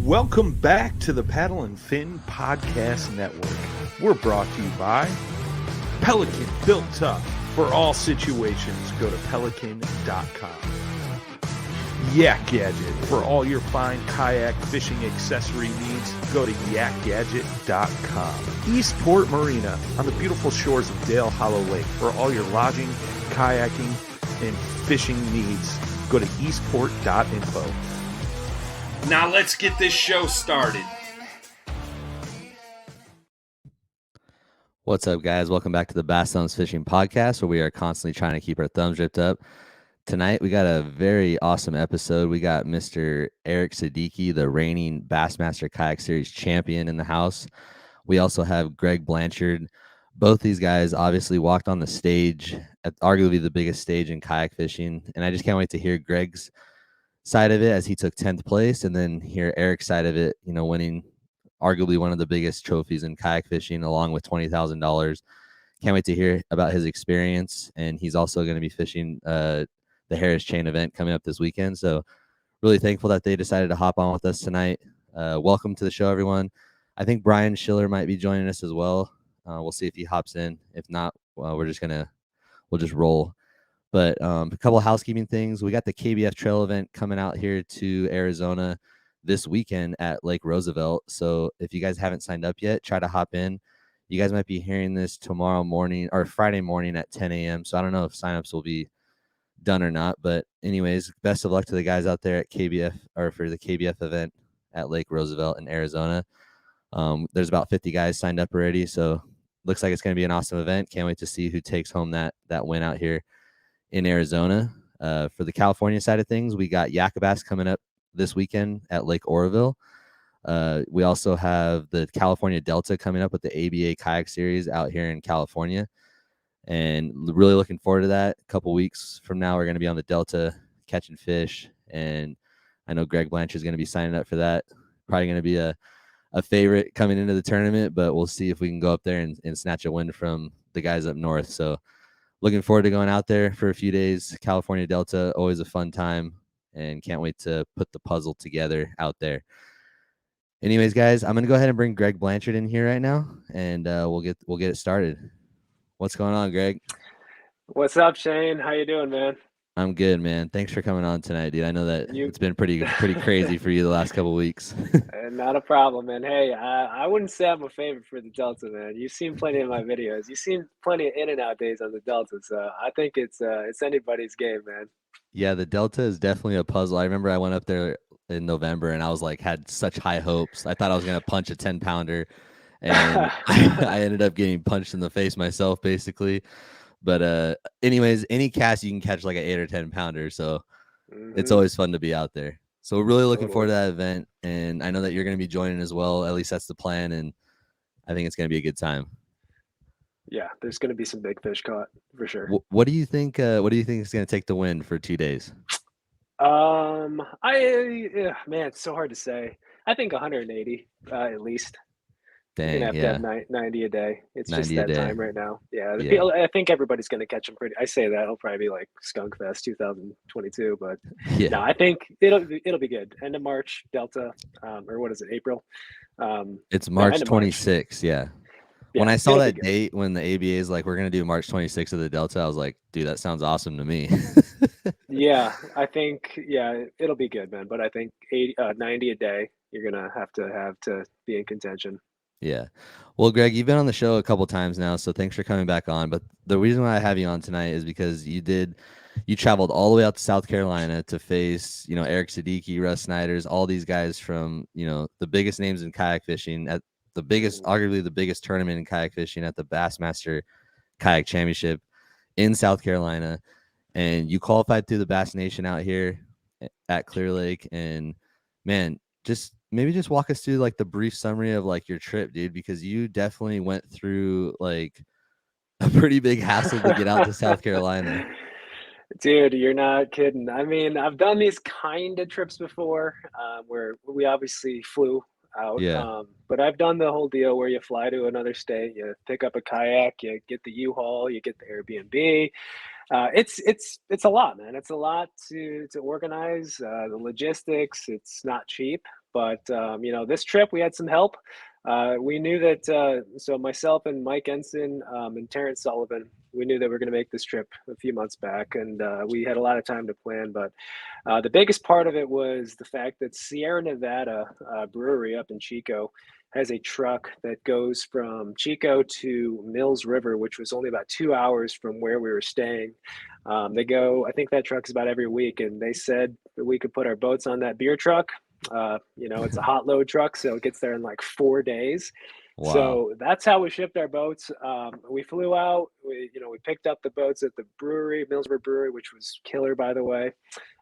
Welcome back to the Paddle and Fin Podcast Network. We're brought to you by Pelican, built tough for all situations. Go to pelican.com. Yak Gadget, for all your fine kayak fishing accessory needs. Go to yakgadget.com. Eastport Marina, on the beautiful shores of Dale Hollow Lake. For all your lodging, kayaking, and fishing needs, go to eastport.info. Now let's get this show started. What's up, guys? Welcome back to the Bass Thumbs Fishing Podcast, where we are constantly trying to keep our thumbs ripped up. Tonight, we got a very awesome episode. We got Mr. Eric Siddiqi, the reigning Bassmaster Kayak Series champion, in the house. We also have Greg Blanchard. Both these guys obviously walked on the stage at arguably the biggest stage in kayak fishing, and I just can't wait to hear Greg's side of it as he took 10th place, and then hear Eric's side of it, you know, winning arguably one of the biggest trophies in kayak fishing, along with $20,000. Can't wait to hear about his experience, and he's also going to be fishing the Harris Chain event coming up this weekend. So really thankful that they decided to hop on with us tonight. Welcome to the show, everyone. I think Brian Schiller might be joining us as well. We'll see if he hops in. If not, well, we'll just roll. But a couple of housekeeping things. We got the KBF Trail event coming out here to Arizona this weekend at Lake Roosevelt. So if you guys haven't signed up yet, try to hop in. You guys might be hearing this tomorrow morning or Friday morning at 10 a.m. So I don't know if signups will be done or not. But anyways, best of luck to the guys out there at KBF, or for the KBF event at Lake Roosevelt in Arizona. There's about 50 guys signed up already. So looks like it's going to be an awesome event. Can't wait to see who takes home that win out here in Arizona. For the California side of things, we got Yakabas coming up this weekend at Lake Oroville. We also have the California Delta coming up with the ABA Kayak Series out here in California, and really looking forward to that. A couple weeks from now, we're going to be on the Delta catching fish, and I know Greg Blanchard is going to be signing up for that. Probably going to be a favorite coming into the tournament, but we'll see if we can go up there and snatch a win from the guys up north. So looking forward to going out there for a few days. California Delta, always a fun time, and can't wait to put the puzzle together out there. Anyways, guys, I'm going to go ahead and bring Greg Blanchard in here right now, and we'll get it started. What's going on, Greg? What's up, Shane? How you doing, man? I'm good, man. Thanks for coming on tonight, dude. I know that it's been pretty crazy for you the last couple of weeks. Not a problem, man. Hey, I wouldn't say I'm a favorite for the Delta, man. You've seen plenty of my videos. You've seen plenty of in and out days on the Delta, so I think it's anybody's game, man. Yeah, the Delta is definitely a puzzle. I remember I went up there in November, and I was like, had such high hopes. I thought I was gonna punch a 10-pounder, and I ended up getting punched in the face myself, basically. But anyways, any cast you can catch like an 8 or 10-pounder, so it's always fun to be out there. So we're really looking forward to that event, and I know that you're going to be joining as well. At least that's the plan, and I think it's going to be a good time. Yeah, there's going to be some big fish caught for sure. What do you think? What do you think is going to take the win for 2 days? Man, it's so hard to say. I think 180 at least. Dang, you're gonna have to have 90 a day. It's just that time right now. Yeah. I think everybody's gonna catch them pretty. I say that it'll probably be like Skunk Fest 2022, but no, I think it'll be good. End of March, Delta, or what is it, April? It's March 26th. Yeah. When I saw that date, when the ABA is like, we're gonna do March 26th of the Delta, I was like, dude, that sounds awesome to me. Yeah, I think it'll be good, man. But I think 90 a day, you're gonna have to be in contention. Yeah. Well, Greg, you've been on the show a couple times now, so thanks for coming back on. But the reason why I have you on tonight is because you traveled all the way out to South Carolina to face, Eric Siddiqi, Russ Snyders, all these guys from, the biggest names in kayak fishing at the biggest, arguably the biggest tournament in kayak fishing at the Bassmaster Kayak Championship in South Carolina. And you qualified through the Bass Nation out here at Clear Lake. And man, maybe just walk us through like the brief summary of like your trip, dude, because you definitely went through like a pretty big hassle to get out to South Carolina. Dude, you're not kidding. I mean, I've done these kind of trips before where we obviously flew out. Yeah. But I've done the whole deal where you fly to another state, you pick up a kayak, you get the U-Haul, you get the Airbnb. It's a lot, man. It's a lot to organize. The logistics, it's not cheap, But this trip we had some help. We knew that, so myself and Mike Ensign and Terrence Sullivan, we knew that we were going to make this trip a few months back, and we had a lot of time to plan. But the biggest part of it was the fact that Sierra Nevada Brewery up in Chico has a truck that goes from Chico to Mills River, which was only about 2 hours from where we were staying. They go, I think that truck's about every week, and they said that we could put our boats on that beer truck. It's a hot load truck, so it gets there in like 4 days. Wow. So that's how we shipped our boats. We flew out, we picked up the boats at the brewery, Mills River Brewery, which was killer, by the way.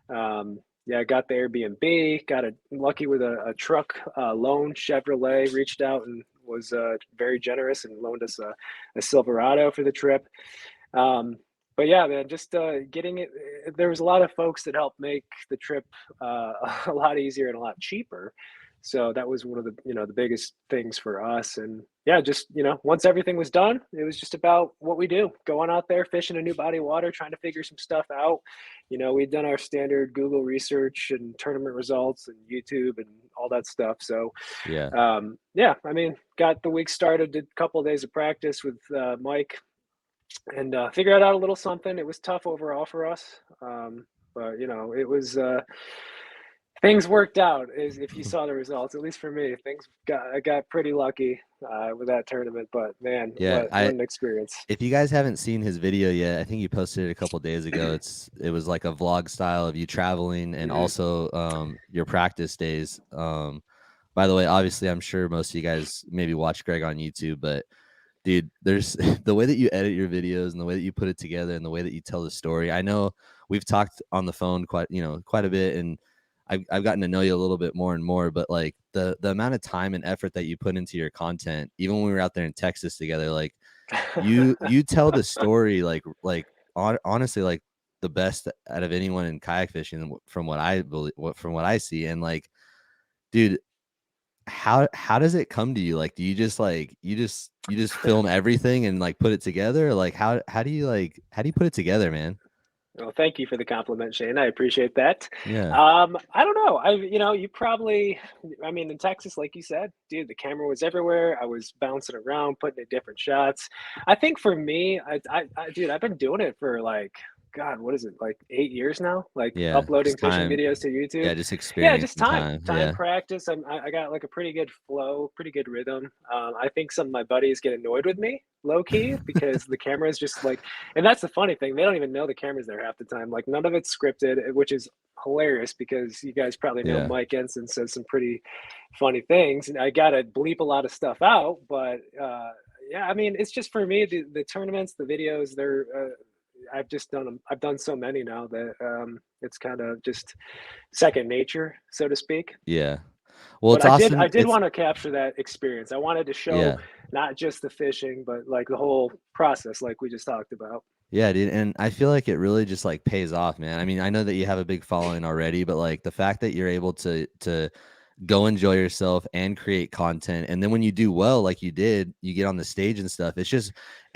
I got the Airbnb, got lucky with a truck loan. Chevrolet reached out and was very generous and loaned us a Silverado for the trip. But yeah, man, just getting it. There was a lot of folks that helped make the trip a lot easier and a lot cheaper. So that was one of the the biggest things for us. And yeah, just once everything was done, it was just about what we do, going out there, fishing a new body of water, trying to figure some stuff out. We'd done our standard Google research and tournament results and YouTube and all that stuff. So I mean, got the week started, did a couple of days of practice with Mike, and figured out a little something. It was tough overall for us, but it was things worked out. If you saw the results, at least for me, I got pretty lucky with that tournament. But man, what an experience! If you guys haven't seen his video yet, I think you posted it a couple of days ago. It was like a vlog style of you traveling and also your practice days. By the way, obviously, I'm sure most of you guys maybe watch Greg on YouTube, but dude, there's the way that you edit your videos and the way that you put it together and the way that you tell the story. I know we've talked on the phone quite a bit, and I've gotten to know you a little bit more and more, but like the amount of time and effort that you put into your content, even when we were out there in Texas together, like you tell the story honestly like the best out of anyone in kayak fishing from what I see. And like, dude, how does it come to you? Like, do you just film everything and like put it together? Like how do you put it together, man? Well, thank you for the compliment, Shane. I appreciate that. Yeah. I don't know. You probably, in Texas, like you said, dude, the camera was everywhere. I was bouncing around, putting in different shots. I think for me, dude, I've been doing it for like, God, what is it, like 8 years now? Like uploading fishing videos to YouTube. Yeah, just experience. Yeah, just time practice. I got like a pretty good flow, pretty good rhythm. I think some of my buddies get annoyed with me, low key, because the camera is just like, and that's the funny thing. They don't even know the camera's there half the time. Like none of it's scripted, which is hilarious because you guys probably know Mike Ensign says some pretty funny things, and I gotta bleep a lot of stuff out. But it's just for me, the tournaments, the videos, they're. I've just done them. I've done so many now that it's kind of just second nature, so to speak. Yeah. Well, but I did want to capture that experience. I wanted to show not just the fishing, but like the whole process, like we just talked about. Yeah, dude. And I feel like it really just like pays off, man. I mean, I know that you have a big following already, but like the fact that you're able to go enjoy yourself and create content, and then when you do well like you did, you get on the stage and stuff, it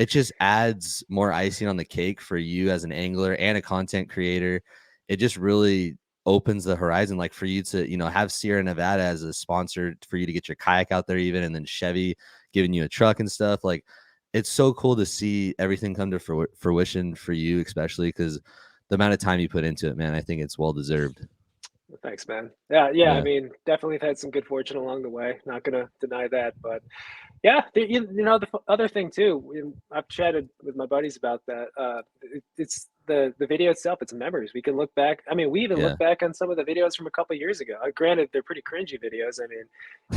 just adds more icing on the cake for you as an angler and a content creator. It just really opens the horizon, like for you to have Sierra Nevada as a sponsor for you to get your kayak out there, even, and then Chevy giving you a truck and stuff. Like it's so cool to see everything come to fruition for you, especially because the amount of time you put into it, man. I think it's well deserved. Thanks, man. Yeah. I mean, definitely have had some good fortune along the way. Not gonna deny that, but yeah, the other thing too. I've chatted with my buddies about that. It's the video itself. It's memories. We can look back. I mean, we even look back on some of the videos from a couple of years ago. Granted, they're pretty cringy videos.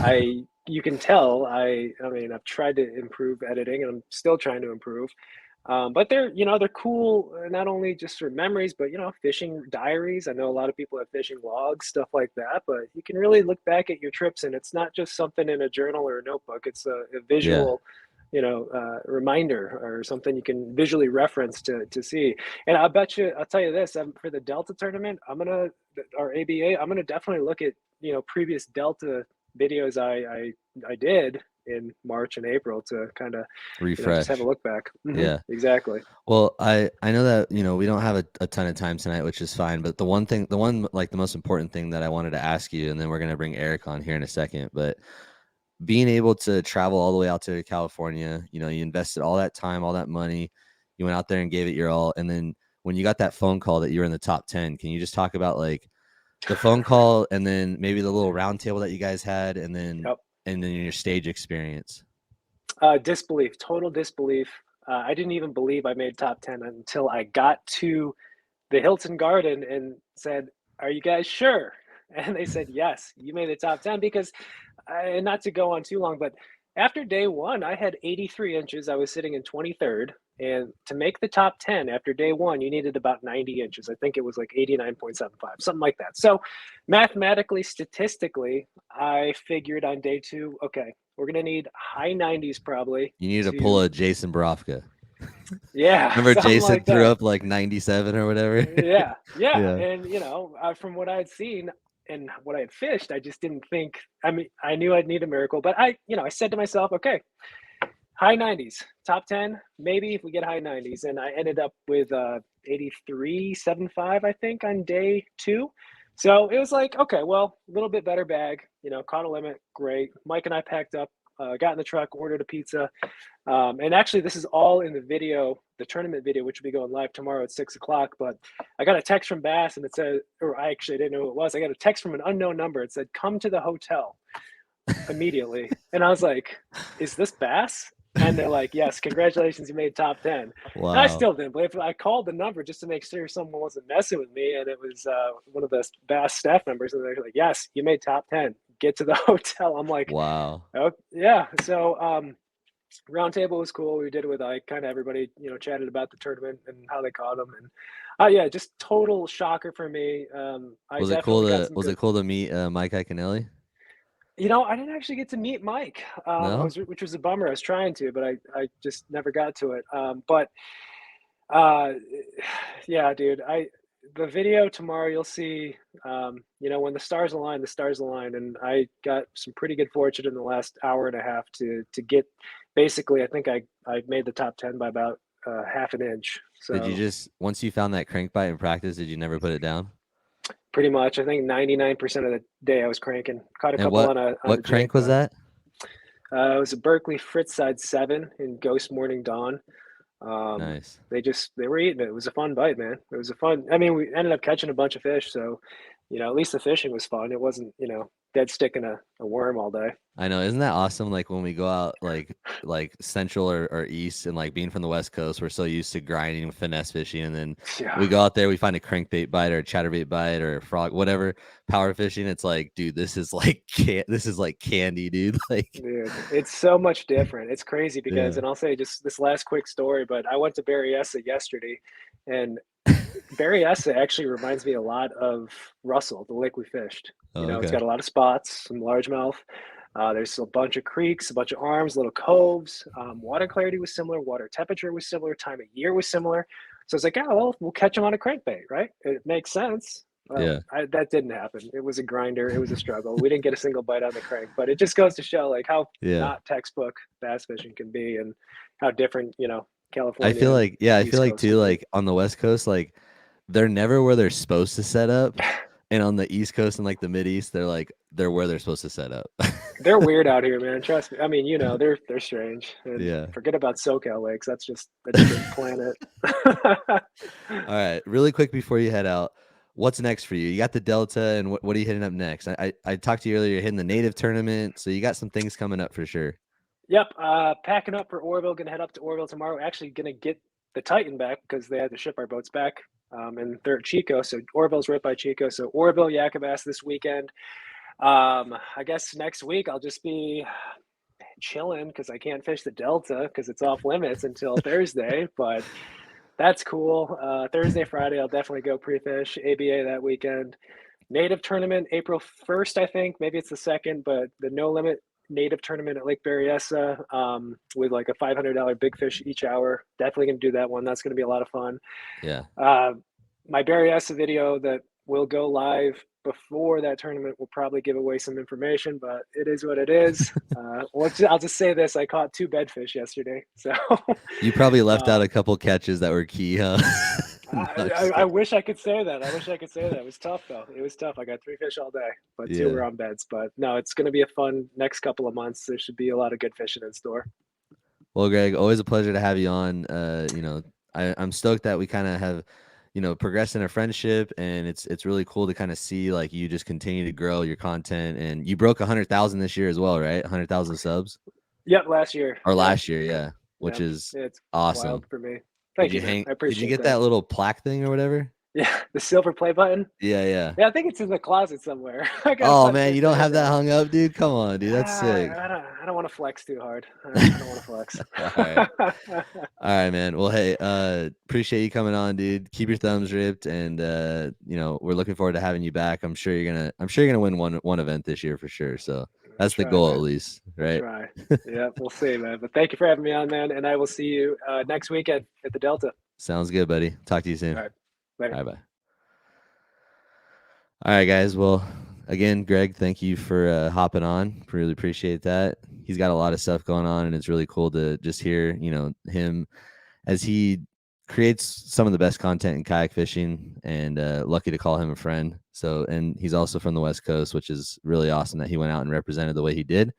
I mean, you can tell. I've tried to improve editing, and I'm still trying to improve. But they're cool, not only just for memories, but fishing diaries. I know a lot of people have fishing logs, stuff like that, but you can really look back at your trips, and it's not just something in a journal or a notebook. It's a visual reminder or something you can visually reference to see. And I'll tell you this, for the Delta tournament, our ABA, I'm gonna definitely look at previous Delta videos I did in March and April to kind of refresh, just have a look back. Yeah, exactly. Well, I know that, we don't have a ton of time tonight, which is fine. But the most important thing that I wanted to ask you, and then we're going to bring Eric on here in a second, but being able to travel all the way out to California, you invested all that time, all that money, you went out there and gave it your all. And then when you got that phone call that you were in the top 10, can you just talk about like the phone call and then maybe the little round table that you guys had and then your stage experience? Disbelief, total disbelief. I didn't even believe I made top 10 until I got to the Hilton Garden and said, "Are you guys sure?" And they said, "Yes, you made the top 10." Because, and not to go on too long, but after day one, I had 83 inches. I was sitting in 23rd. And to make the top 10 after day one, you needed about 90 inches. I think it was like 89.75, something like that. So mathematically, statistically, I figured on day two, okay, we're going to need high 90s probably. You need to pull a Jason Borofka. Yeah. Remember Jason threw up like 97 or whatever? Yeah. And, from what I had seen and what I had fished, I just didn't think, I knew I'd need a miracle. But I said to myself, okay, high 90s, top 10, maybe if we get high 90s. And I ended up with 83.75, I think, on day two. So it was like, okay, well, a little bit better bag, caught a limit. Great. Mike and I packed up, got in the truck, ordered a pizza. And actually, this is all in the video, the tournament video, which will be going live tomorrow at 6:00. But I got a text from Bass and it said, or I actually didn't know who it was. I got a text from an unknown number. It said, "Come to the hotel immediately." And I was like, is this Bass? And they're like, "Yes, congratulations, you made top 10. Wow. And I still didn't believe it. I called the number just to make sure someone wasn't messing with me. And it was one of the Bass staff members. And they're like, "Yes, you made top 10. Get to the hotel." I'm like, wow. Oh, yeah. So roundtable was cool. We did it with kind of everybody, chatted about the tournament and how they caught them. And just total shocker for me. Was it cool to meet Mike Iaconelli? I didn't actually get to meet Mike, No? which was a bummer. I was trying to, but I just never got to it. Yeah, dude, the video tomorrow, you'll see, when the stars align, and I got some pretty good fortune in the last hour and a half to get, basically, I think I made the top 10 by about half an inch. So did you just, once you found that crankbait in practice, did you never put it down? Pretty much. I think 99% of the day I was cranking. Caught a couple on a what crank was that? It was a Berkeley Fritz Side 7 in Ghost Morning Dawn. Nice. They were eating it. It was a fun bite, man. It was we ended up catching a bunch of fish. So, at least the fishing was fun. It wasn't, dead sticking a worm all day. I know. Isn't that awesome? Like when we go out like central or east, and like being from the West Coast, we're so used to grinding, finesse fishing. And then we go out there, we find a crankbait bite or a chatterbait bite or a frog, whatever, power fishing. It's like, dude, this is like candy, dude. Like, dude, it's so much different. It's crazy because, and I'll say just this last quick story, but I went to Berryessa yesterday, and Berryessa actually reminds me a lot of Russell, the lake we fished. It's got a lot of spots, some largemouth. There's a bunch of creeks, a bunch of arms, little coves. Water clarity was similar. Water temperature was similar. Time of year was similar. So it's like, we'll catch them on a crankbait, right? It makes sense. That didn't happen. It was a grinder. It was a struggle. We didn't get a single bite on the crank, but it just goes to show like how not textbook bass fishing can be and how different, California. I feel like too, like on the West Coast, like they're never where they're supposed to set up. And on the East Coast and like the Mid East, they're where they're supposed to set up. They're weird out here, man. Trust me. I mean, they're strange. And forget about SoCal lakes. That's just a different planet. All right, really quick before you head out, what's next for you? You got the Delta, and what are you hitting up next? I talked to you earlier. You're hitting the native tournament, so you got some things coming up for sure. Yep. Packing up for Oroville. Gonna head up to Oroville tomorrow. Actually, gonna get the Titan back because they had to ship our boats back. And they're at Chico, so Oroville's right by Chico. So Oroville, Yakubass this weekend. I guess next week I'll just be chilling because I can't fish the Delta because it's off limits until Thursday. But that's cool. Thursday, Friday, I'll definitely go pre-fish ABA that weekend. Native tournament April 1st, I think. Maybe it's the 2nd, but the no limit native tournament at Lake Berryessa with like a $500 big fish each hour. Definitely gonna do that one. That's gonna be a lot of fun. Yeah. My Berryessa video that we'll go live before that tournament. We'll probably give away some information, but it is what it is. I'll just say this: I caught 2 bedfish yesterday, so you probably left out a couple catches that were key, huh? I wish I could say that. It was tough though. It was tough. I got 3 fish all day, but 2 were on beds. But no, it's going to be a fun next couple of months. There should be a lot of good fishing in store. Well, Greg, always a pleasure to have you on. I'm stoked that we kind of have, progressed in a friendship, and it's really cool to kind of see like you just continue to grow your content, and you broke 100,000 this year as well, right? 100,000 subs. Yep, last year. Last year, yeah, which is it's awesome wild for me. Thank you. I appreciate. Did you get that little plaque thing or whatever? Yeah, the silver play button. Yeah. I think it's in the closet somewhere. Oh man, you don't have that hung up, dude? Come on, dude, that's sick. I don't want to flex too hard. I don't want to flex. All right, man. Well, hey, appreciate you coming on, dude. Keep your thumbs ripped, and we're looking forward to having you back. I'm sure you're gonna win one event this year for sure. So that's the goal, man. At least, right? Try. Yeah, we'll see, man. But thank you for having me on, man. And I will see you next weekend at the Delta. Sounds good, buddy. Talk to you soon. All right. Later. Bye. All right, guys. Well, again, Greg, thank you for hopping on. Really appreciate that. He's got a lot of stuff going on, and it's really cool to just hear, him as he creates some of the best content in kayak fishing, and lucky to call him a friend. So, and he's also from the West Coast, which is really awesome that he went out and represented the way he did.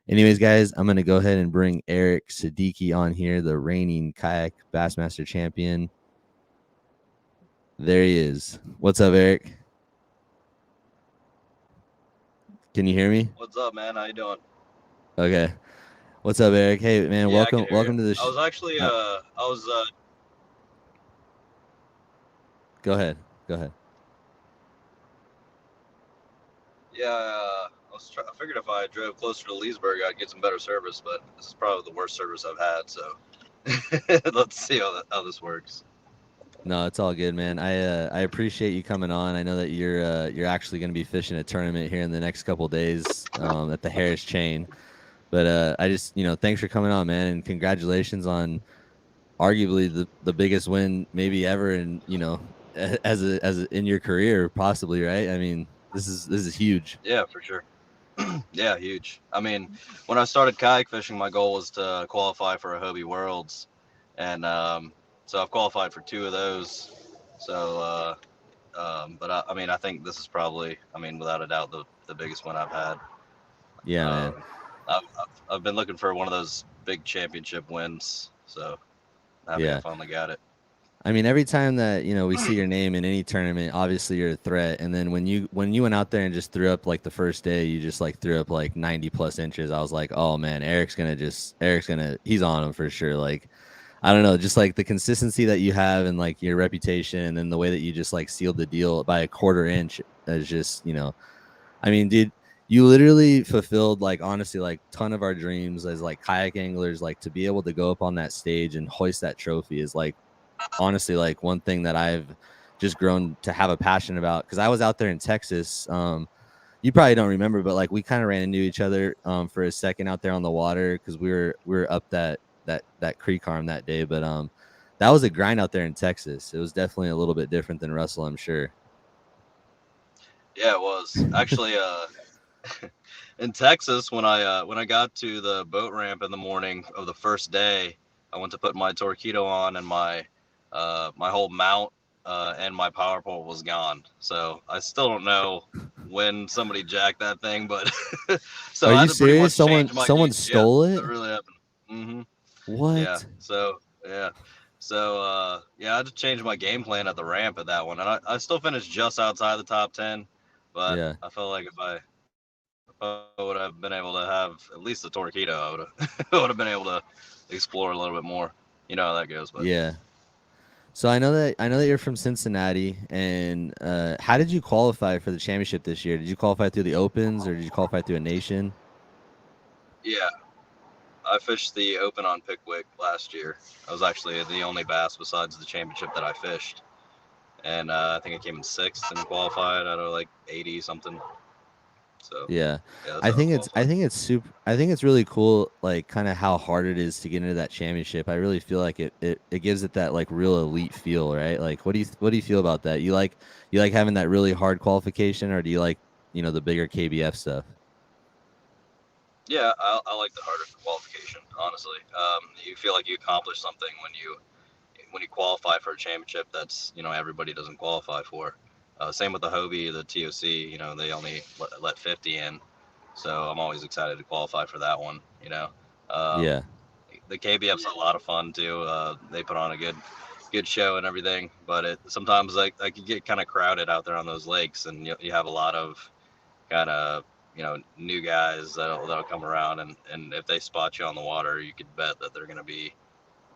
Anyways, guys, I'm going to go ahead and bring Eric Siddiqi on here, the reigning kayak Bassmaster champion. There he is. What's up, Eric? Can you hear me? What's up, man? How you doing? Okay. What's up, Eric? Hey, man, welcome to the show. I was actually, Go ahead. Yeah, I figured if I drove closer to Leesburg, I'd get some better service, but this is probably the worst service I've had, so let's see how this works. No, it's all good, man. I appreciate you coming on. I know that you're actually going to be fishing a tournament here in the next couple of days at the Harris Chain, but I just thanks for coming on, man, and congratulations on arguably the biggest win maybe ever, in as in your career, possibly, right? I mean, this is huge. Yeah, for sure. Yeah, huge. I mean, when I started kayak fishing, my goal was to qualify for a Hobie Worlds, and so I've qualified for 2 of those. So, but I think this is probably, without a doubt, the biggest one I've had. Yeah, man. I've been looking for one of those big championship wins. So I finally got it. I mean, every time that we see your name in any tournament, obviously you're a threat. And then when you went out there and just threw up like the first day, you just like threw up like 90+ inches. I was like, oh man, he's on him for sure. Like, I don't know, just like the consistency that you have and like your reputation, and then the way that you just like sealed the deal by a 1/4 inch is just, I mean, dude, you literally fulfilled like, honestly, like ton of our dreams as like kayak anglers. Like to be able to go up on that stage and hoist that trophy is like, honestly, like one thing that I've just grown to have a passion about. Because I was out there in Texas. You probably don't remember, but like we kind of ran into each other for a second out there on the water, because we were up that creek arm that day. But that was a grind out there in Texas. It was definitely a little bit different than Russell, I'm sure. Yeah, it was actually in Texas when I got to the boat ramp in the morning of the first day. I went to put my Torqeedo on, and my whole mount and my power pole was gone. So I still don't know when somebody jacked that thing, but so are you serious? Someone stole it? That really happened. Mm-hmm. What? Yeah. So I had to change my game plan at the ramp at that one, and I still finished just outside the top 10, but yeah. I felt like if I would have been able to have at least a Torqeedo, I would have been able to explore a little bit more. You know how that goes. But yeah. So I know that you're from Cincinnati, and how did you qualify for the championship this year? Did you qualify through the Opens, or did you qualify through a nation? Yeah, I fished the Open on Pickwick last year. I was actually the only bass besides the championship that I fished, and I think I came in 6th and qualified out of like 80 something. So yeah, I think it's really cool, like kind of how hard it is to get into that championship. I really feel like it gives it that like real elite feel, right? Like, what do you feel about that? You like having that really hard qualification, or do you like, the bigger KBF stuff? Yeah, I like the harder qualification, honestly. You feel like you accomplish something when you qualify for a championship that's, everybody doesn't qualify for. Same with the Hobie, the TOC, they only let 50 in. So I'm always excited to qualify for that one, Yeah. The KBF's a lot of fun too. They put on a good show and everything, but sometimes like you get kind of crowded out there on those lakes, and you have a lot of kind of new guys that'll come around, and if they spot you on the water, you could bet that they're gonna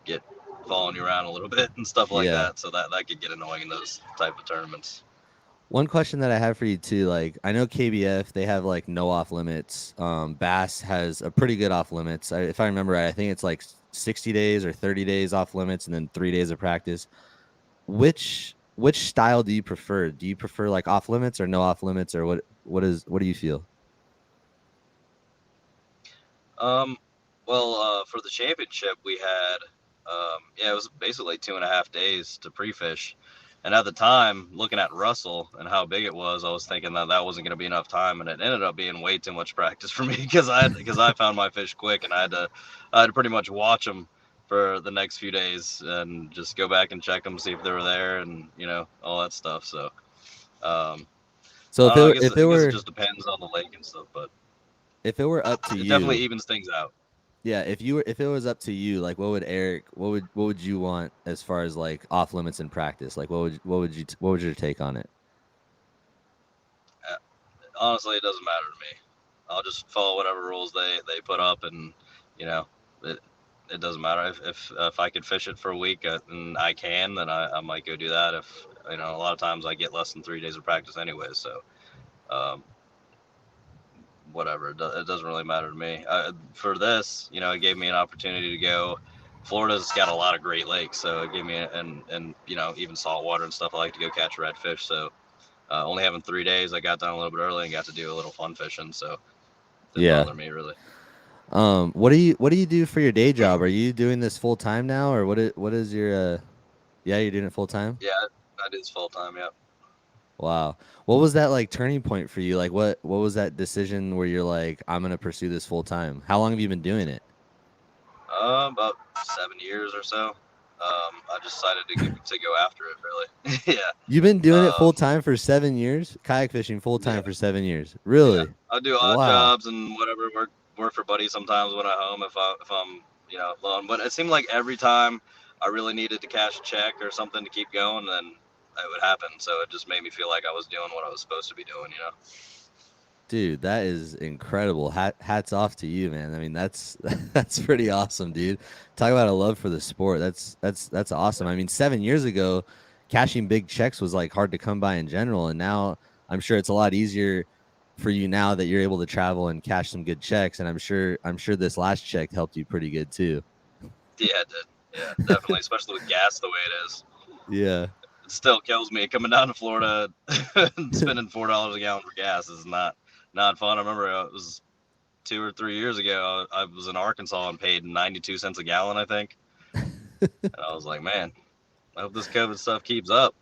get following you around a little bit and stuff like Yeah. that. So that could get annoying in those type of tournaments. One question that I have for you too, like I know KBF, they have like no off limits. Bass has a pretty good off limits. If I remember right, I think it's like 60 days or 30 days off limits, and then 3 days of practice. Which style do you prefer? Do you prefer like off limits or no off limits, or what do you feel? Well, for the championship, we had, it was basically 2.5 days to pre-fish. And at the time, looking at Russell and how big it was, I was thinking that wasn't going to be enough time, and it ended up being way too much practice for me because I found my fish quick, and I had to pretty much watch them for the next few days and just go back and check them, see if they were there, and all that stuff. So, So I don't know, I if guess it it just depends on the lake and stuff, but if it were up to it you, definitely evens things out. yeah, if it was up to you, like what would you want as far as like off limits in practice? Like what would your take on it? Honestly, it doesn't matter to me. I'll just follow whatever rules they put up, and it doesn't matter if I could fish it for a week and I can, then I might go do that. If a lot of times I get less than 3 days of practice anyway, so whatever, it doesn't really matter to me. For this, it gave me an opportunity to go. Florida's got a lot of great lakes, so it gave me and even saltwater and stuff. I like to go catch redfish, so only having 3 days, I got down a little bit early and got to do a little fun fishing, so it didn't bother me really. What do you do for your day job? Are you doing this full time now, or what is your yeah, you're doing it full time? Yeah, that is full time, yeah. Wow. What was that like turning point for you? Like what was that decision where you're like, I'm gonna pursue this full time? How long have you been doing it? About 7 years or so. I decided to go after it, really. Yeah. You've been doing it full time for 7 years? Kayak fishing full time for 7 years. Really? Yeah. I do odd jobs and whatever, work for buddies sometimes when I'm home if I'm alone. But it seemed like every time I really needed to cash a check or something to keep going, then it would happen. So it just made me feel like I was doing what I was supposed to be doing, Dude, that is incredible. Hats off to you, man. I mean, that's pretty awesome, dude. Talk about a love for the sport. That's awesome. I mean, 7 years ago, cashing big checks was like hard to come by in general, and now I'm sure it's a lot easier for you now that you're able to travel and cash some good checks. And I'm sure this last check helped you pretty good too. Yeah, it did. Yeah, definitely, especially with gas the way it is. Yeah. It still kills me coming down to Florida and spending $4 a gallon for gas is not fun. I remember it was 2 or 3 years ago. I was in Arkansas and paid 92 cents a gallon, I think. And I was like, man, I hope this COVID stuff keeps up.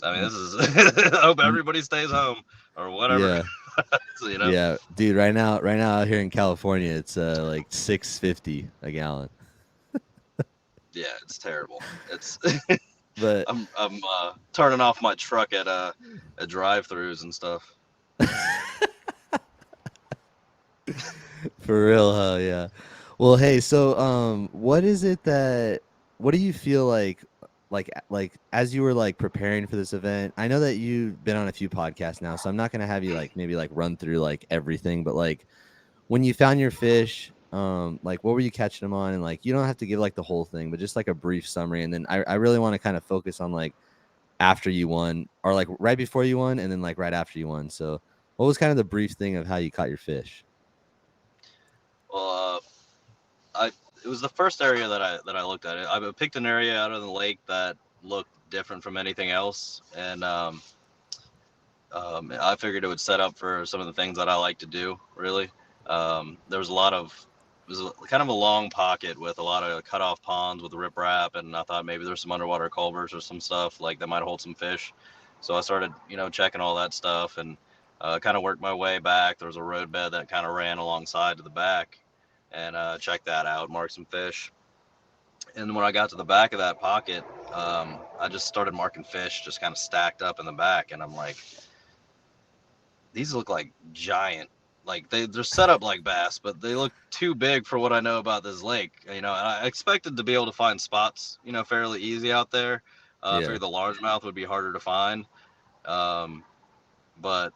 I mean, I hope everybody stays home or whatever. Yeah. So, yeah, dude. Right now out here in California, it's like $6.50 a gallon. Yeah, it's terrible. It's but I'm turning off my truck at drive-throughs and stuff. For real, huh? Yeah. Well, hey, so what do you feel like as you were like preparing for this event? I know that you've been on a few podcasts now, so I'm not gonna have you like maybe like run through like everything, but like when you found your fish, like what were you catching them on? And like you don't have to give like the whole thing, but just like a brief summary. And then I really want to kind of focus on like after you won, or like right before you won, and then like right after you won. So what was kind of the brief thing of how you caught your fish? Well, it was the first area that I looked at. I picked an area out of the lake that looked different from anything else, and I figured it would set up for some of the things that I like to do, really. There was it was kind of a long pocket with a lot of cut-off ponds with riprap, and I thought maybe there's some underwater culvers or some stuff like that might hold some fish. So I started, checking all that stuff and kind of worked my way back. There was a roadbed that kind of ran alongside to the back, and checked that out, marked some fish. And when I got to the back of that pocket, I just started marking fish just kind of stacked up in the back, and I'm like, these look like giant. Like they're set up like bass, but they look too big for what I know about this lake. And I expected to be able to find spots, fairly easy out there. I figured the largemouth would be harder to find. But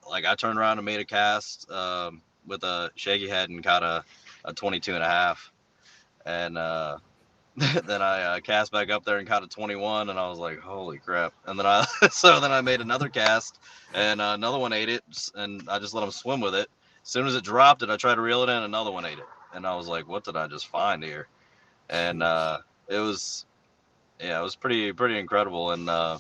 like I turned around and made a cast with a shaky head and caught a 22.5. And then I cast back up there and caught a 21, and I was like, holy crap. And then I made another cast, and another one ate it, and I just let him swim with it. As soon as it dropped it, I tried to reel it in, another one ate it. And I was like, what did I just find here? And it was pretty incredible. And they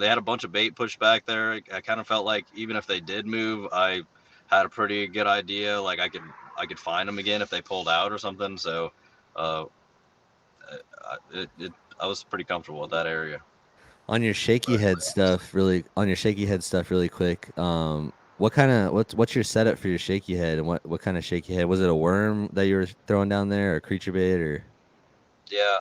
had a bunch of bait pushed back there. I kind of felt like even if they did move, I had a pretty good idea. Like I could find them again if they pulled out or something. So I was pretty comfortable with that area. On your shaky head stuff, really quick. What's your setup for your shaky head, and what kind of shaky head? Was it a worm that you were throwing down there, or a creature bait, or? Yeah,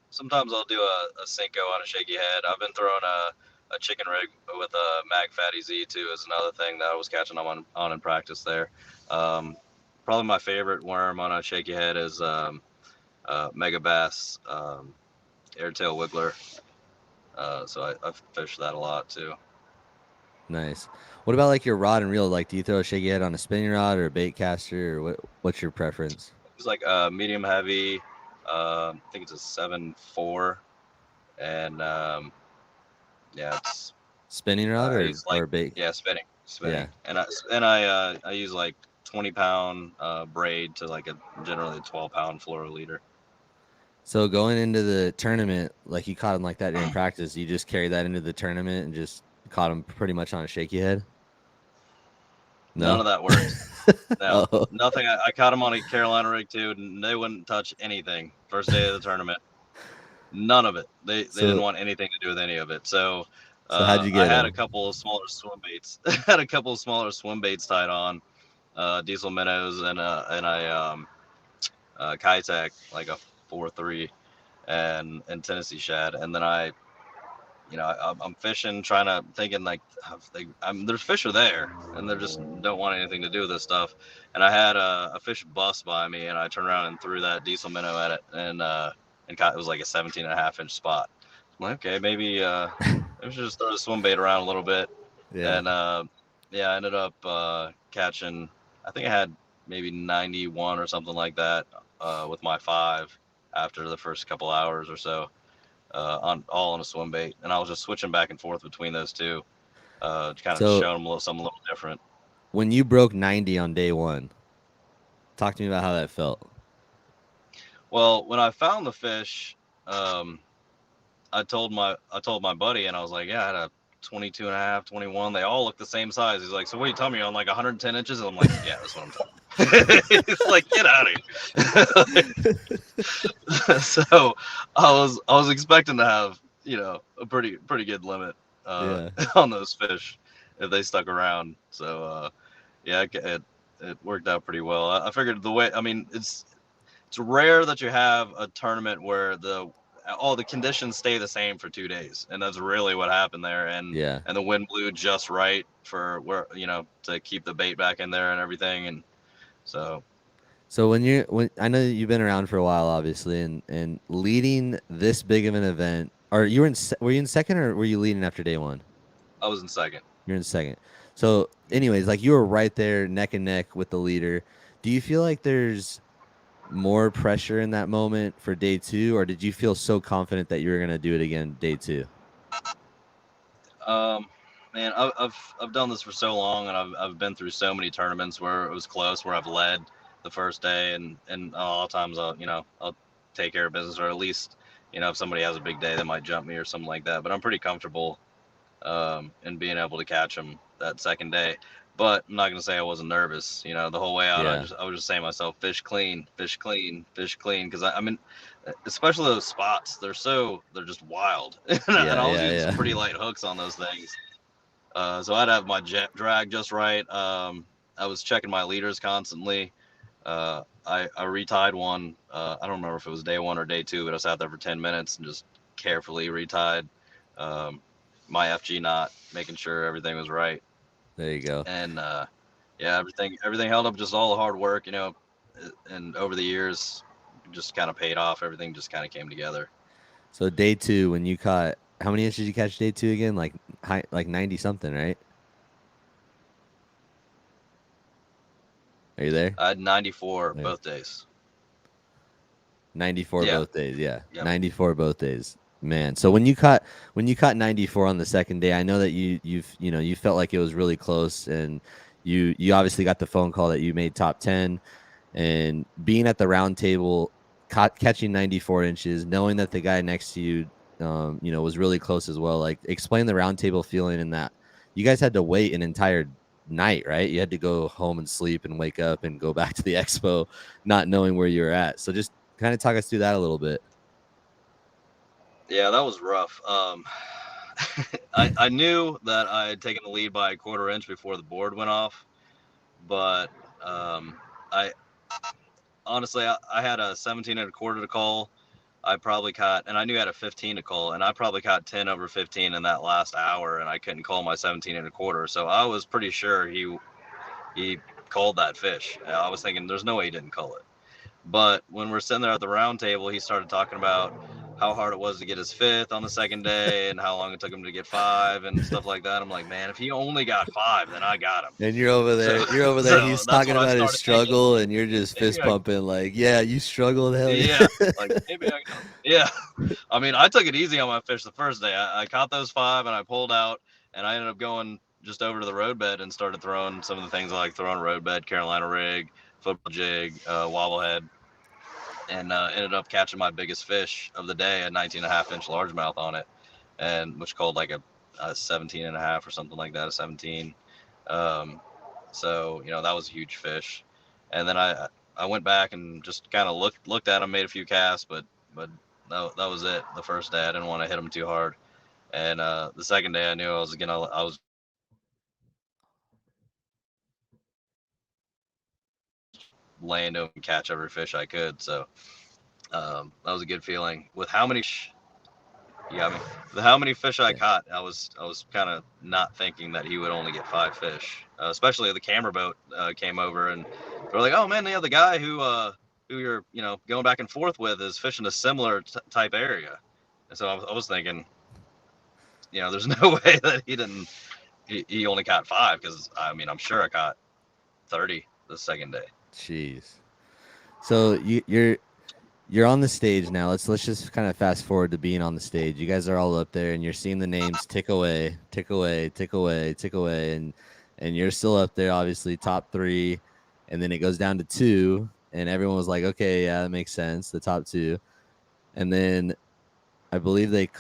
sometimes I'll do a Cinco on a shaky head. I've been throwing a chicken rig with a Mag Fatty Z too is another thing that I was catching on in practice there. Probably my favorite worm on a shaky head is Mega Bass Airtail Wiggler. So I've fished that a lot too. Nice. What about like your rod and reel? Like, do you throw a shaky head on a spinning rod or a bait caster, or what's your preference? It's like medium heavy. I think it's a 7.4, and it's spinning rod or bait. Yeah, spinning. Yeah. And I use like 20-pound braid to like generally a 12-pound fluoro leader. So going into the tournament, like you caught him like that during practice, you just carried that into the tournament and just caught him pretty much on a shaky head? No? None of that worked. No, nothing. I caught him on a Carolina rig too, and they wouldn't touch anything. First day of the tournament, none of it. They didn't want anything to do with any of it. So how'd you get I had a couple of smaller swim baits. Tied on, diesel minnows and I Kayak, like a 4.3 and Tennessee shad. And then I'm fishing, thinking like there's fish are there and they just don't want anything to do with this stuff. And I had a fish bust by me, and I turned around and threw that diesel minnow at it, and caught, it was like a 17.5-inch spot. I'm like, okay, maybe I should just throw the swim bait around a little bit. Yeah. And I ended up catching, I think I had maybe 91 or something like that with my 5 after the first couple hours or so. On a swim bait, and I was just switching back and forth between those two, to kind of show them something a little different. When you broke 90 on day one, talk to me about how that felt. Well, when I found the fish, I told my buddy, and I was like, yeah, I had a 22.5, 21. They all look the same size. He's like, so what are you telling me, on like 110 inches? And I'm like, yeah, that's what I'm talking. It's like, get out of here. So I was expecting to have a pretty good limit on those fish if they stuck around. So it worked out pretty well. I figured it's rare that you have a tournament where all the conditions stay the same for 2 days, and that's really what happened there. And the wind blew just right for where to keep the bait back in there and everything. And so when I know you've been around for a while, obviously, and leading this big of an event, were you in second, or were you leading after day one? I was in second. You're in second. So anyways, like you were right there neck and neck with the leader. Do you feel like there's more pressure in that moment for day 2, or did you feel so confident that you were going to do it again day 2? Man, I've done this for so long, and I've been through so many tournaments where it was close, where I've led the first day, and a lot of times I'll take care of business, or at least you know, if somebody has a big day, they might jump me or something like that. But I'm pretty comfortable in being able to catch them that second day. But I'm not gonna say I wasn't nervous. You know, the whole way out, I was just saying to myself, fish clean, fish clean, fish clean, because I mean, especially those spots, they're just wild, and I was using some pretty light hooks on those things. So I'd have my drag just right. I was checking my leaders constantly. I retied one. I don't remember if it was day 1 or day 2, but I sat there for 10 minutes and just carefully retied my FG knot, making sure everything was right. There you go. And yeah, everything held up. Just all the hard work, you know, and over the years, just kind of paid off. Everything just kind of came together. So day 2, when you caught, how many inches did you catch day 2 again? Like 90 something, right? Are you there? I had 94 both days. 94 both days, yeah. Yep. 94 both days. Man, so when you caught 94 on the second day, I know that you felt like it was really close, and you obviously got the phone call that you made top 10, and being at the round table, catching 94 inches, knowing that the guy next to you, was really close as well. Like, explain the round table feeling in that you guys had to wait an entire night, right? You had to go home and sleep and wake up and go back to the expo, not knowing where you were at. So just kind of talk us through that a little bit. Yeah, that was rough. I knew that I had taken the lead by a 1/4 inch before the board went off, but I honestly I had a 17 1/4 to call. I probably caught, and I knew I had a 15 to call, and I probably caught 10 over 15 in that last hour, and I couldn't call my 17 1/4. So I was pretty sure he called that fish. I was thinking there's no way he didn't call it. But when we're sitting there at the round table, he started talking about how hard it was to get his 5th on the second day and how long it took him to get 5 and stuff like that. I'm like, man, if he only got 5, then I got him. And you're over there. He's talking about his struggle, and you're just fist pumping like, yeah, you struggled. Hell yeah. Like, maybe yeah. I mean, I took it easy on my fish the first day. I caught those 5 and I pulled out, and I ended up going just over to the road bed and started throwing some of the things I like throwing: road bed, Carolina rig, football jig, wobblehead. And ended up catching my biggest fish of the day, a 19.5 inch largemouth on it, and which called like a 17.5 or something like that, a 17. So, you know, that was a huge fish. And then I went back and just kind of looked at him, made a few casts, but that was it. The first day I didn't want to hit him too hard, and the second day I knew I was laying to him and catch every fish I could. So that was a good feeling. With how many fish I caught, I was kind of not thinking that he would only get 5 fish. Especially the camera boat came over, and they're like, "Oh man, the other guy who you're going back and forth with is fishing a similar type area." And so I was thinking, there's no way that he only caught 5, because I mean, I'm sure I caught 30 the second day. Jeez. So you're on the stage now. Let's just kind of fast forward to being on the stage. You guys are all up there, and you're seeing the names tick away, tick away, tick away, tick away, and you're still up there, obviously top 3, and then it goes down to 2, and everyone was like, okay, yeah, that makes sense, the top 2, and then I believe they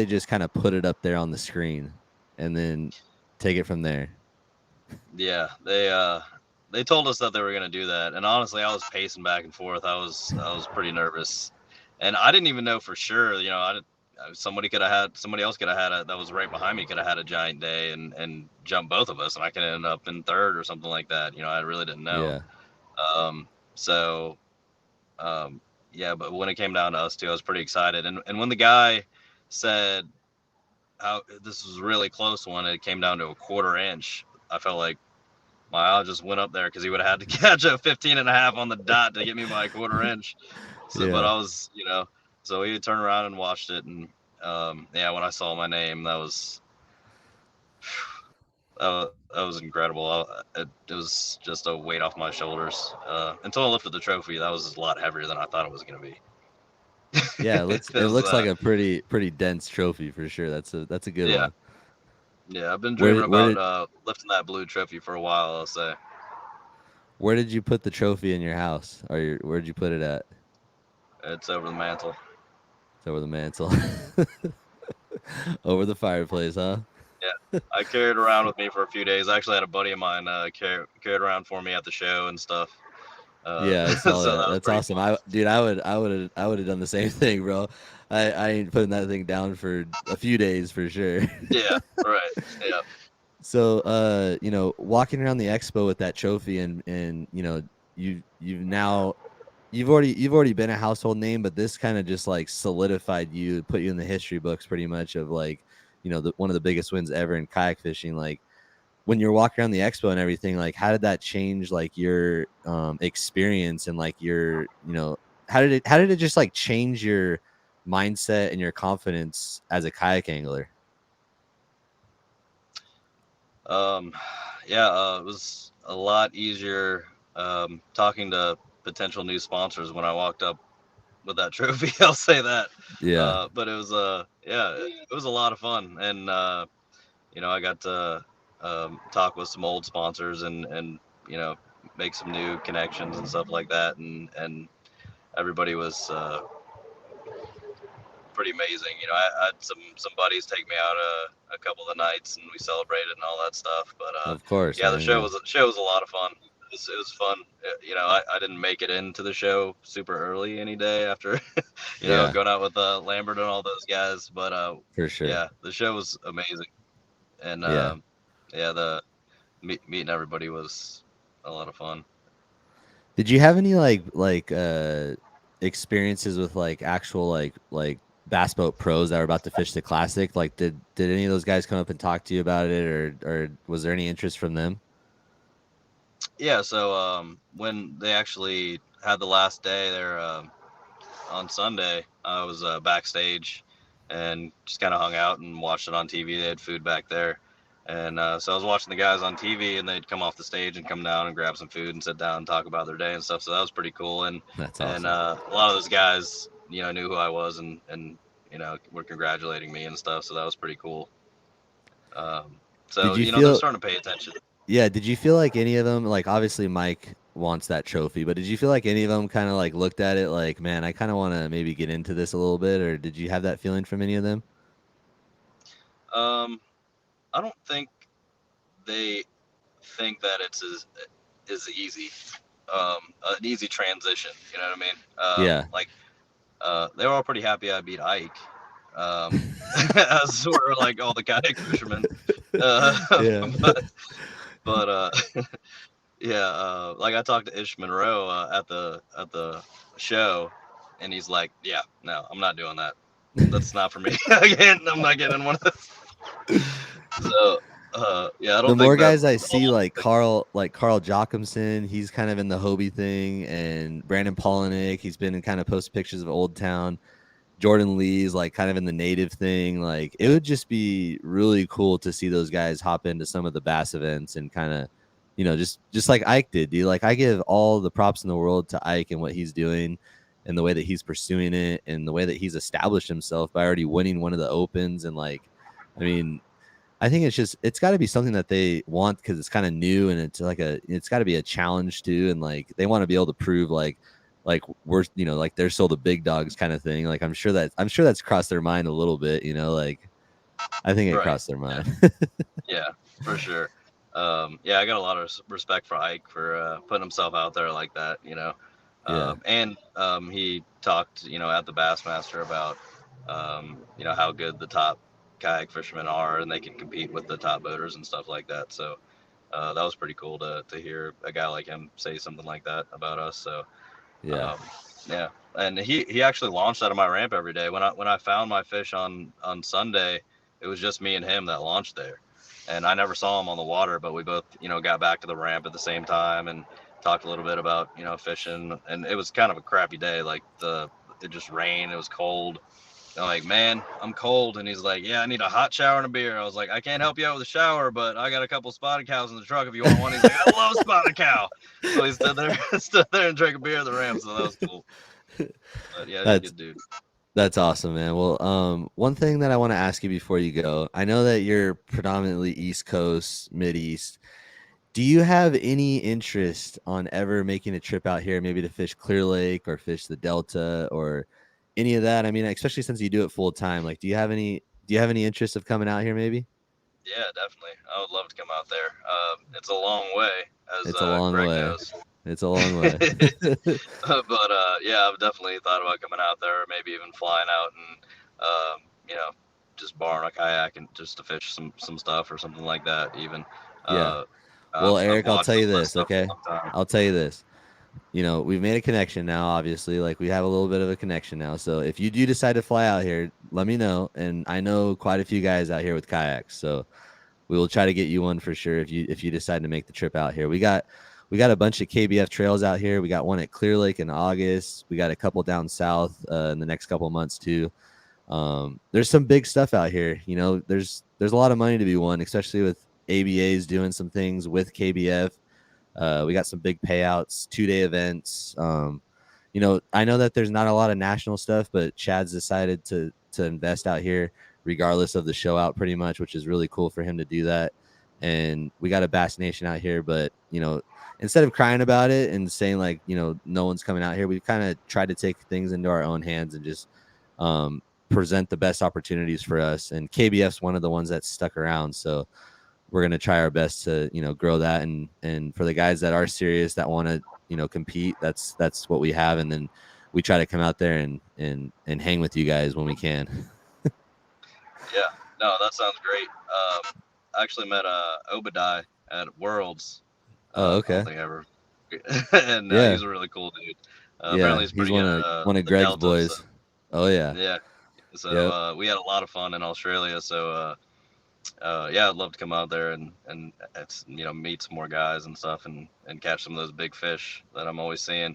just kind of put it up there on the screen, and then take it from there. Yeah, they told us that they were going to do that, and honestly, I was pacing back and forth. I was pretty nervous, and I didn't even know for sure. Somebody else could have had that was right behind me could have had a giant day and jumped both of us, and I could end up in 3rd or something like that. I really didn't know. Yeah. Yeah, but when it came down to us two, I was pretty excited, and when the guy said how this was a really close one, it came down to a 1/4 inch, I felt like my eye just went up there, because he would have had to catch a 15.5 on the dot to get me by a 1/4 inch. So, yeah. But I was, so he turned around and watched it, and when I saw my name, that was incredible. It was just a weight off my shoulders. Until I lifted the trophy, that was a lot heavier than I thought it was going to be. Yeah, it looks like a pretty dense trophy for sure. That's a good one. Yeah, I've been dreaming about lifting that blue trophy for a while, I'll say. Where did you put the trophy in your house? Or where did you put it at? It's over the mantle. It's over the mantle. Over the fireplace, huh? Yeah, I carried it around with me for a few days. I actually had a buddy of mine carry it around for me at the show and stuff. Yeah, I saw so that. That's awesome. Fun. I would have done the same thing, bro. I ain't putting that thing down for a few days for sure. Yeah, right. Yeah. So, walking around the expo with that trophy, and you've already been a household name, but this kind of just like solidified you, put you in the history books pretty much of like, one of the biggest wins ever in kayak fishing. Like, when you're walking around the expo and everything, like how did that change like your experience and like your, how did it just like change your mindset and your confidence as a kayak angler? It was a lot easier talking to potential new sponsors when I walked up with that trophy. I'll say that. Yeah. But it was it was a lot of fun, and I got to talk with some old sponsors and make some new connections and stuff like that, and everybody was pretty amazing. I had some buddies take me out a couple of the nights, and we celebrated and all that stuff. But of course, yeah, man, the show was a lot of fun. It was fun. I didn't make it into the show super early any day after, going out with Lambert and all those guys. But for sure, yeah, the show was amazing, and the meeting everybody was a lot of fun. Did you have any like experiences with like actual like bass boat pros that were about to fish the classic? Like, did any of those guys come up and talk to you about it, or was there any interest from them? Yeah, so when they actually had the last day there on Sunday, I was backstage and just kind of hung out and watched it on TV. They had food back there. And so I was watching the guys on TV, and they'd come off the stage and come down and grab some food and sit down and talk about their day and stuff. So that was pretty cool. And that's awesome. And a lot of those guys, knew who I was and were congratulating me and stuff. So that was pretty cool. So they're starting to pay attention. Yeah, did you feel like any of them, like obviously Mike wants that trophy, but did you feel like any of them kind of like looked at it like, man, I kind of want to maybe get into this a little bit, or did you have that feeling from any of them? I don't think they think that it's as easy, an easy transition. You know what I mean? Yeah. Like, they were all pretty happy I beat Ike. As were like all the kayak fishermen. Yeah. But like I talked to Ish Monroe at the show, and he's like, "Yeah, no, I'm not doing that. That's not for me. I'm not getting one of those." So, yeah, I don't. The more guys I see, like Carl Jochimson, he's kind of in the Hobie thing, and Brandon Polinick, he's been in kind of post pictures of Old Town. Jordan Lee's like kind of in the native thing. Like, it would just be really cool to see those guys hop into some of the bass events and kind of, just like Ike did, dude. Like, I give all the props in the world to Ike and what he's doing and the way that he's pursuing it and the way that he's established himself by already winning one of the opens. And like, I mean, I think it's got to be something that they want because it's kind of new and it's got to be a challenge too. And like, they want to be able to prove like we're, like they're still the big dogs kind of thing. Like, I'm sure that's crossed their mind a little bit, like I think it crossed their mind. Yeah, for sure. I got a lot of respect for Ike for putting himself out there like that, and he talked, at the Bassmaster about, how good the top kayak fishermen are and they can compete with the top boaters and stuff like that. So that was pretty cool to hear a guy like him say something like that about us. So and he actually launched out of my ramp every day. When I found my fish on Sunday, it was just me and him that launched there, and I never saw him on the water, but we both got back to the ramp at the same time and talked a little bit about fishing. And it was kind of a crappy day, like it just rained, it was cold. I'm like, man, I'm cold. And he's like, yeah, I need a hot shower and a beer. I was like, I can't help you out with a shower, but I got a couple spotted cows in the truck if you want one. He's like, I love spotted cow. So he stood there and drank a beer at the ramp. So that was cool. But yeah, he's a good dude. That's awesome, man. Well, one thing that I want to ask you before you go, I know that you're predominantly East Coast, Mid-East. Do you have any interest on ever making a trip out here, maybe to fish Clear Lake or fish the Delta or any of that? I mean, especially since you do it full time. Like, do you have any interest of coming out here? Maybe. Yeah, definitely. I would love to come out there. It's a long way, as it's a long Greg way. knows. It's a long way. But yeah, I've definitely thought about coming out there, or maybe even flying out and just borrowing a kayak and just to fish some stuff or something like that. Even. Yeah. Well, Eric, I'll tell you this. Okay, I'll tell you this. We've made a connection now. Obviously, like we have a little bit of a connection now. So if you do decide to fly out here, let me know. And I know quite a few guys out here with kayaks, so we will try to get you one for sure if you decide to make the trip out here. We got a bunch of KBF trails out here. We got one at Clear Lake in August. We got a couple down south in the next couple of months too. There's some big stuff out here. There's a lot of money to be won, especially with ABAs doing some things with KBF. We got some big payouts, 2-day events. I know that there's not a lot of national stuff, but Chad's decided to invest out here regardless of the show out pretty much, which is really cool for him to do that. And we got a Bass Nation out here, but instead of crying about it and saying like, no one's coming out here, we've kind of tried to take things into our own hands and just present the best opportunities for us. And KBF's one of the ones that's stuck around. So we're going to try our best to, grow that. And for the guys that are serious, that want to, compete, that's what we have. And then we try to come out there and hang with you guys when we can. Yeah, no, that sounds great. I actually met Obadiah at Worlds. Oh, okay. I don't think ever. And he's a really cool dude. Apparently he's pretty good. One of Greg's Delta, boys. So. Oh yeah. Yeah. So we had a lot of fun in Australia. So I'd love to come out there and meet some more guys and stuff and catch some of those big fish that I'm always seeing.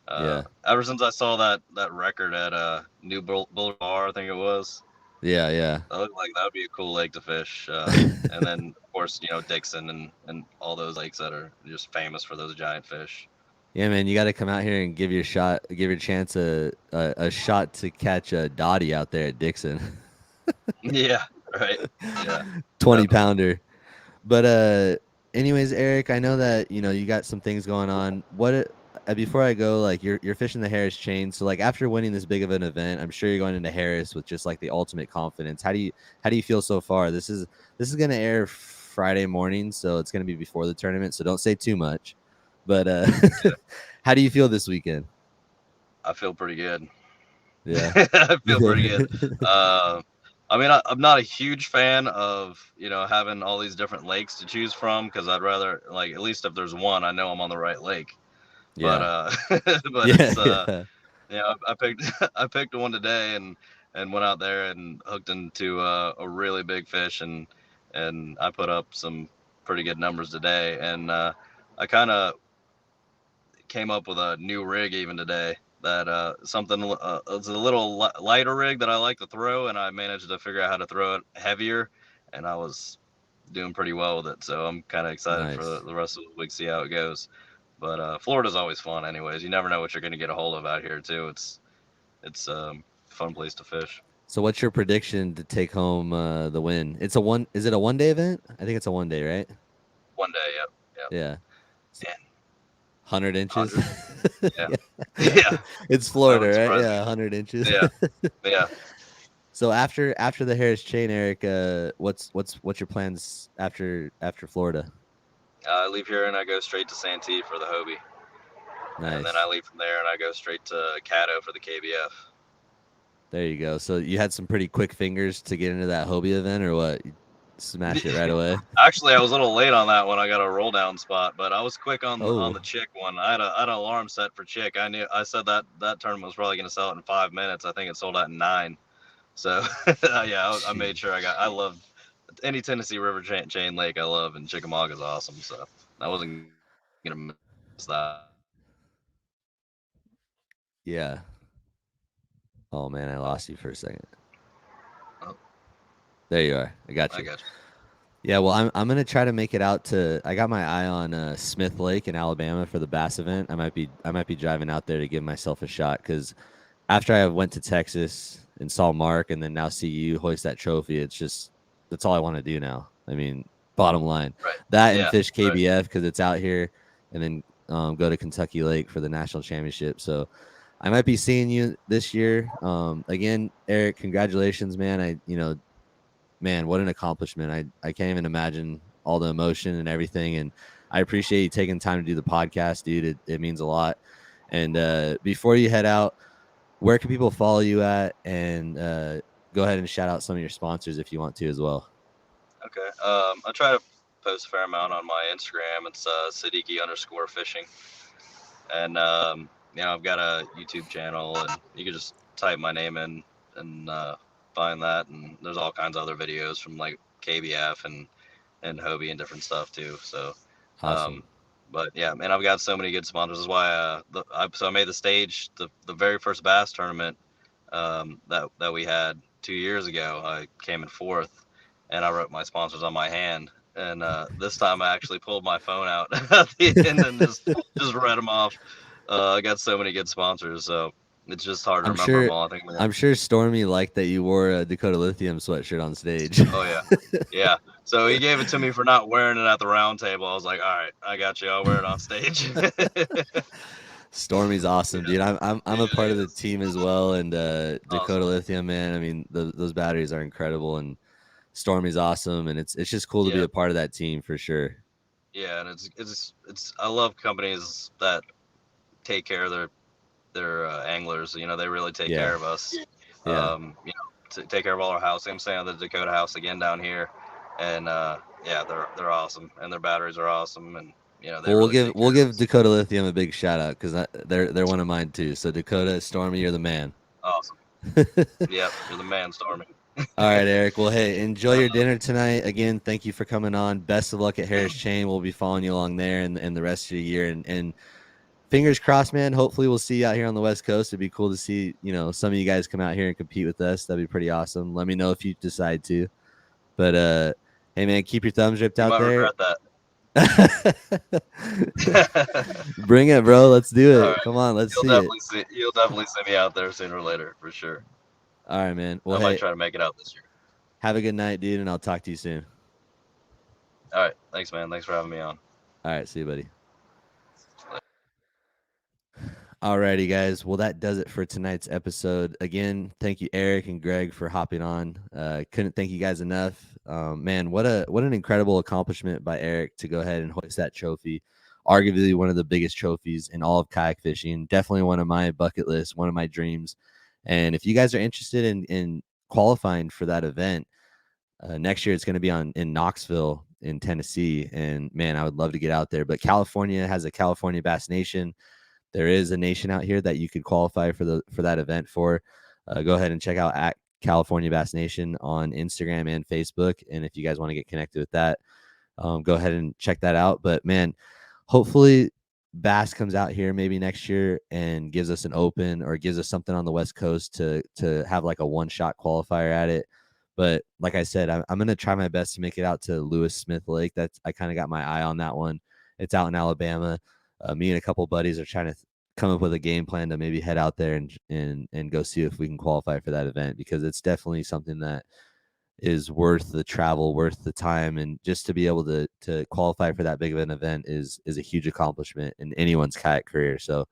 Ever since I saw that record at New Boulevard, I think it was. Yeah. That looked like that would be a cool lake to fish. And then of course, Dixon and all those lakes that are just famous for those giant fish. Yeah, man, you got to come out here and give your chance a shot to catch a Dottie out there at Dixon. Yeah, right. Yeah. 20-pounder. But anyways, Eric, I know that you got some things going on. Before I go, like you're fishing the Harris chain, so like after winning this big of an event, I'm sure you're going into Harris with just like the ultimate confidence. How do you feel so far? This is going to air Friday morning, so it's going to be before the tournament, so don't say too much. But how do you feel this weekend? I feel pretty good. Yeah. I feel pretty good. I mean, I'm not a huge fan of, having all these different lakes to choose from, because I'd rather, like, at least if there's one, I know I'm on the right lake. Yeah. But I picked one today and went out there and hooked into a really big fish, and I put up some pretty good numbers today. And I kind of came up with a new rig even today. That something it's a little lighter rig that I like to throw, and I managed to figure out how to throw it heavier, and I was doing pretty well with it. So I'm kind of excited for the rest of the week, see how it goes. But Florida's always fun anyways. You never know what you're going to get a hold of out here too. It's a fun place to fish. So what's your prediction to take home the win? Is it a 1-day event? I think it's a 1 day, right? 1 day, yep. Yeah. 100 inches. 100. Yeah. It's Florida, right? Yeah, 100 inches. Yeah. So after the Harris chain, Eric, what's your plans after Florida? I leave here and I go straight to Santee for the Hobie. Nice. And then I leave from there and I go straight to Caddo for the KBF. There you go. So you had some pretty quick fingers to get into that Hobie event, or what? You smashed it right away. Actually, I was a little late on that one. I got a roll down spot, but I was quick on the chick one. I had an alarm set for chick. I said that tournament was probably going to sell it in 5 minutes. I think it sold out in 9. So I made sure I love any Tennessee River chain lake. I love, and Chickamauga's awesome. So I wasn't going to miss that. Yeah. Oh man, I lost you for a second. Oh. There you are. I got you. You. Yeah, well, I'm gonna try to make it out to. I got my eye on Smith Lake in Alabama for the bass event. I might be driving out there to give myself a shot, because after I went to Texas and saw Mark, and then now see you hoist that trophy, that's all I want to do now. I mean, bottom line, and fish KBF because it's out here, and then go to Kentucky Lake for the national championship. So I might be seeing you this year. Again, Eric, congratulations, man. Man, what an accomplishment. I can't even imagine all the emotion and everything. And I appreciate you taking time to do the podcast, dude. It means a lot. And before you head out, where can people follow you at? And go ahead and shout out some of your sponsors if you want to as well. Okay. I try to post a fair amount on my Instagram. It's Sidiqqi_fishing. And I've got a YouTube channel, and you can just type my name in and find that. And there's all kinds of other videos from like KBF and Hobie and different stuff too. So, awesome. But yeah, man, I've got so many good sponsors. That's why I made the stage, the very first bass tournament that we had 2 years ago. I came in fourth, and I wrote my sponsors on my hand. And this time I actually pulled my phone out at the end and just read them off. I got so many good sponsors, so it's just hard to remember them all. I'm sure Stormy liked that you wore a Dakota Lithium sweatshirt on stage. Oh yeah, yeah. So he gave it to me for not wearing it at the round table. I was like, all right, I got you. I'll wear it on stage. Stormy's awesome, dude. I'm a part of the team as well, and Dakota Lithium, man. I mean, those batteries are incredible, and Stormy's awesome, and it's just cool to be a part of that team for sure. Yeah, and it's I love companies that take care of their anglers. You know, they really take care of us. Yeah. To take care of all our housing. I'm staying at the Dakota house again down here, and they're awesome, and their batteries are awesome, and we'll give Dakota Lithium a big shout out because they're one of mine too. So Dakota, Stormy, you're the man. Awesome. Yep, you're the man, Stormy. All right, Eric. Well, hey, enjoy your dinner tonight. Again, thank you for coming on. Best of luck at Harris Chain. We'll be following you along there and the rest of the year. And fingers crossed, man. Hopefully we'll see you out here on the West Coast. It'd be cool to see, some of you guys come out here and compete with us. That'd be pretty awesome. Let me know if you decide to. But hey, man, keep your thumbs ripped out there. Regret that. Bring it, bro. Let's do it. Right. Come on, let's see it. You'll definitely see me out there sooner or later, for sure. All right, man. Well, I might try to make it out this year. Have a good night, dude, and I'll talk to you soon. All right. Thanks, man. Thanks for having me on. All right. See you, buddy. All righty, guys. Well, that does it for tonight's episode. Again, thank you, Eric and Greg, for hopping on. Couldn't thank you guys enough. Man, what an incredible accomplishment by Eric to go ahead and hoist that trophy. Arguably one of the biggest trophies in all of kayak fishing. Definitely one of my bucket lists, one of my dreams. And if you guys are interested in qualifying for that event, next year it's going to be in Knoxville in Tennessee. And man, I would love to get out there. But California has a California Bass Nation. There is a nation out here that you could qualify for that event for. Go ahead and check out at California Bass Nation on Instagram and Facebook. And if you guys want to get connected with that, go ahead and check that out. But man, hopefully Bass comes out here maybe next year and gives us an open or gives us something on the West Coast to have like a one-shot qualifier at it. But like I said, I'm going to try my best to make it out to Lewis Smith Lake. I kind of got my eye on that one. It's out in Alabama. Me and a couple buddies are trying to come up with a game plan to maybe head out there and go see if we can qualify for that event, because it's definitely something that is worth the travel, worth the time, and just to be able to qualify for that big of an event is a huge accomplishment in anyone's kayak career. So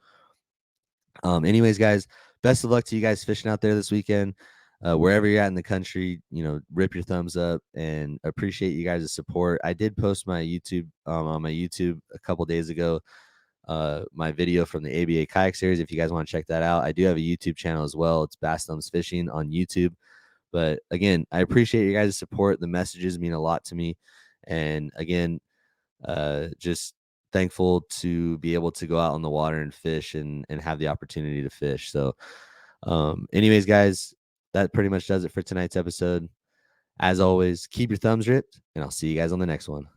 anyways, guys, best of luck to you guys fishing out there this weekend. Wherever you're at in the country, rip your thumbs up and appreciate you guys' support. I did post my YouTube on my YouTube a couple days ago, my video from the ABA kayak series. If you guys want to check that out, I do have a YouTube channel as well. It's Bass Thumbs Fishing on YouTube. But again, I appreciate you guys' support. The messages mean a lot to me. And again, just thankful to be able to go out on the water and fish and have the opportunity to fish. So anyways, guys, that pretty much does it for tonight's episode. As always, keep your thumbs ripped, and I'll see you guys on the next one.